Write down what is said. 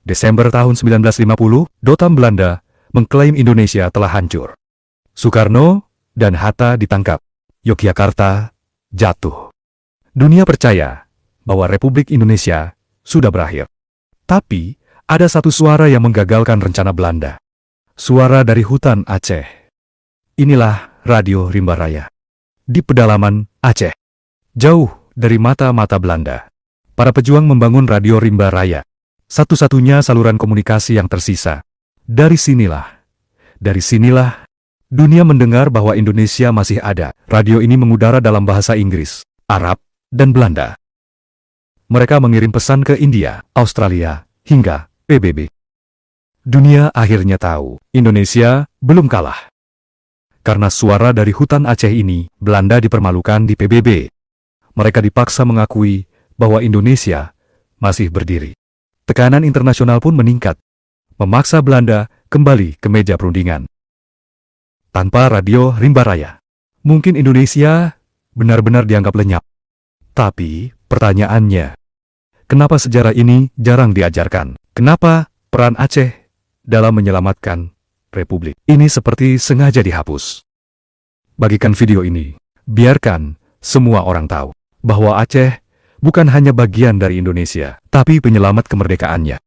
Desember tahun 1950, Dotam Belanda mengklaim Indonesia telah hancur. Soekarno dan Hatta ditangkap. Yogyakarta jatuh. Dunia percaya bahwa Republik Indonesia sudah berakhir. Tapi, ada satu suara yang menggagalkan rencana Belanda. Suara dari hutan Aceh. Inilah Radio Rimba Raya. Di pedalaman Aceh, jauh dari mata-mata Belanda, para pejuang membangun Radio Rimba Raya. Satu-satunya saluran komunikasi yang tersisa. Dari sinilah, dunia mendengar bahwa Indonesia masih ada. Radio ini mengudara dalam bahasa Inggris, Arab, dan Belanda. Mereka mengirim pesan ke India, Australia, hingga PBB. Dunia akhirnya tahu, Indonesia belum kalah. Karena suara dari hutan Aceh ini, Belanda dipermalukan di PBB. Mereka dipaksa mengakui bahwa Indonesia masih berdiri. Tekanan internasional pun meningkat, memaksa Belanda kembali ke meja perundingan. Tanpa Radio Rimba Raya, mungkin Indonesia benar-benar dianggap lenyap. Tapi, pertanyaannya, kenapa sejarah ini jarang diajarkan? Kenapa peran Aceh dalam menyelamatkan Republik ini seperti sengaja dihapus? Bagikan video ini, biarkan semua orang tahu bahwa Aceh bukan hanya bagian dari Indonesia, tapi penyelamat kemerdekaannya.